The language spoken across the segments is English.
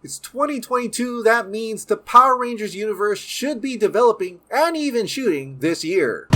It's 2022, that means the Power Rangers universe should be developing and even shooting this year.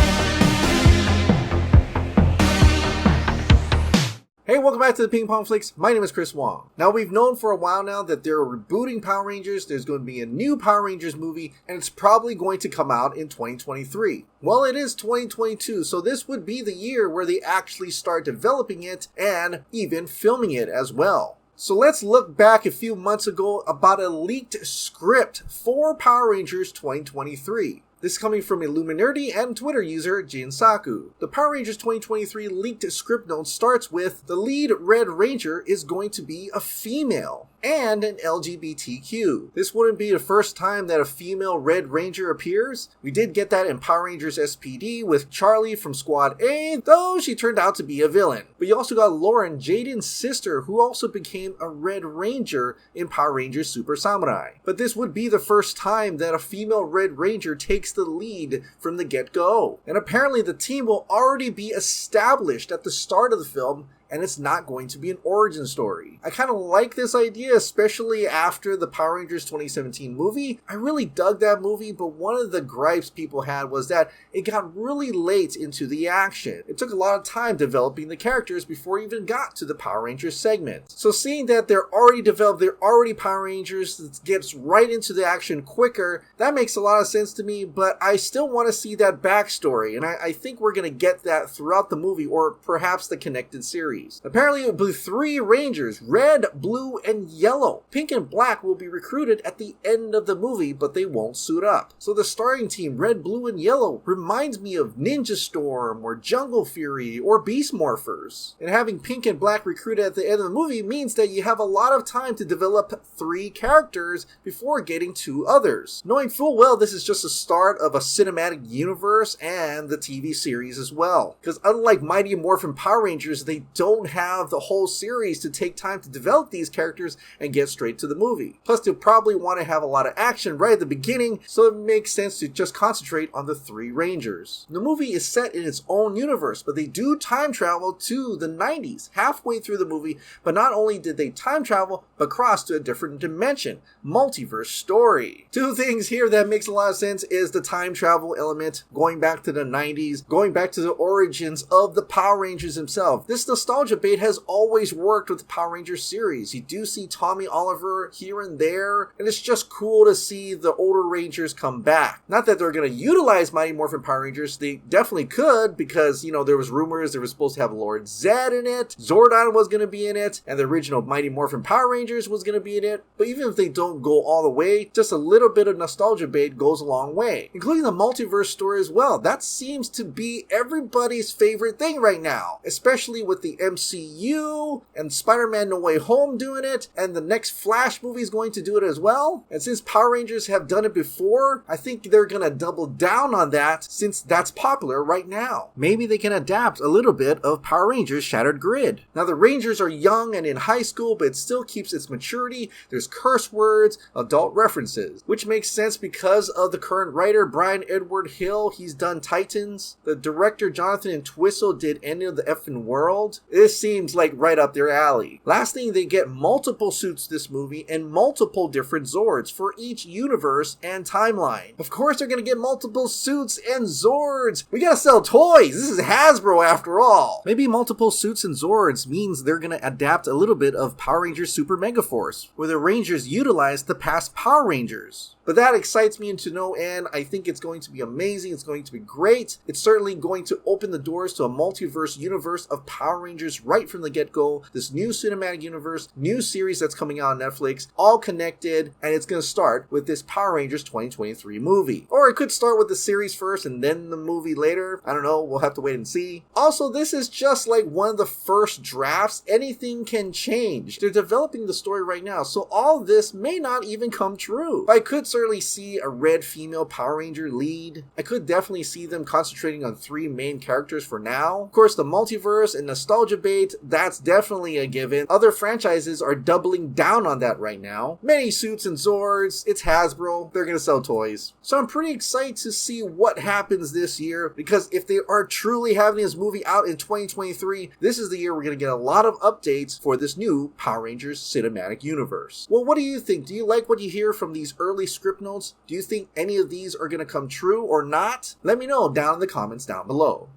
Hey, welcome back to the Ping Pong Flix. My name is Chris Wong. Now, we've known for a while now that they're rebooting Power Rangers, there's going to be a new Power Rangers movie, and it's probably going to come out in 2023. Well, it is 2022, so this would be the year where they actually start developing it and even filming it as well. So let's look back a few months ago about a leaked script for Power Rangers 2023. This is coming from Illuminati and Twitter user Jinsaku. The Power Rangers 2023 leaked script note starts with, the lead Red Ranger is going to be a female and an LGBTQ. This wouldn't be the first time that a female Red Ranger appears. We did get that in Power Rangers SPD with Charlie from Squad A, though she turned out to be a villain. But you also got Lauren, Jaden's sister, who also became a Red Ranger in Power Rangers Super Samurai. But this would be the first time that a female Red Ranger takes the lead from the get-go. And apparently the team will already be established at the start of the film, and it's not going to be an origin story. I kind of like this idea, especially after the Power Rangers 2017 movie. I really dug that movie, but one of the gripes people had was that it got really late into the action. It took a lot of time developing the characters before it even got to the Power Rangers segment. So seeing that they're already developed, they're already Power Rangers, it gets right into the action quicker, that makes a lot of sense to me, but I still want to see that backstory, and I think we're going to get that throughout the movie, or perhaps the connected series. Apparently it will be 3 Rangers, red, blue, and yellow. Pink and black will be recruited at the end of the movie, but they won't suit up. So the starting team, red, blue, and yellow, reminds me of Ninja Storm, or Jungle Fury, or Beast Morphers. And having pink and black recruited at the end of the movie means that you have a lot of time to develop 3 characters before getting 2 others. Knowing full well this is just the start of a cinematic universe and the TV series as well. Because unlike Mighty Morphin Power Rangers, they don't have the whole series to take time to develop these characters and get straight to the movie. Plus, they'll probably want to have a lot of action right at the beginning, so it makes sense to just concentrate on the 3 Rangers. The movie is set in its own universe, but they do time travel to the 90s, halfway through the movie, but not only did they time travel, but cross to a different dimension. Multiverse story. 2 things here that makes a lot of sense is the time travel element, going back to the 90s, going back to the origins of the Power Rangers themselves. This nostalgia bait has always worked with the Power Rangers series. You do see Tommy Oliver here and there, and it's just cool to see the older Rangers come back. Not that they're going to utilize Mighty Morphin Power Rangers, they definitely could, because, you know, there was rumors they were supposed to have Lord Zed in it, Zordon was going to be in it, and the original Mighty Morphin Power Rangers was going to be in it. But even if they don't go all the way, just a little bit of nostalgia bait goes a long way, including the multiverse story as well. That seems to be everybody's favorite thing right now, especially with the MCU and Spider-Man No Way Home doing it, and the next Flash movie is going to do it as well. And since Power Rangers have done it before, I think they're gonna double down on that since that's popular right now. Maybe they can adapt a little bit of Power Rangers Shattered Grid. Now the Rangers are young and in high school, but it still keeps its maturity. There's curse words, adult references, which makes sense because of the current writer Brian Edward Hill. He's done Titans. The director Jonathan Entwistle did End of the Effin' World. This seems like right up their alley. Last thing, they get multiple suits this movie and multiple different Zords for each universe and timeline. Of course they're gonna get multiple suits and Zords. We gotta sell toys. This is Hasbro after all. Maybe multiple suits and Zords means they're gonna adapt a little bit of Power Rangers Super Megaforce, where the Rangers utilize the past Power Rangers. But that excites me into no end. I think it's going to be amazing. It's going to be great. It's certainly going to open the doors to a multiverse universe of Power Rangers right from the get-go. This new cinematic universe, new series that's coming out on Netflix, all connected, and it's going to start with this Power Rangers 2023 movie. Or it could start with the series first and then the movie later. I don't know. We'll have to wait and see. Also, this is just like one of the first drafts. Anything can change. They're developing the story right now, so all this may not even come true. But I could necessarily see a red female Power Ranger lead. I could definitely see them concentrating on 3 main characters for now. Of course, the multiverse and nostalgia bait, that's definitely a given. Other franchises are doubling down on that right now. Many suits and Zords, it's Hasbro, they're gonna sell toys. So I'm pretty excited to see what happens this year, because if they are truly having this movie out in 2023, this is the year we're gonna get a lot of updates for this new Power Rangers cinematic universe. Well, what do you think? Do you like what you hear from these early script notes? Do you think any of these are gonna come true or not? Let me know down in the comments down below.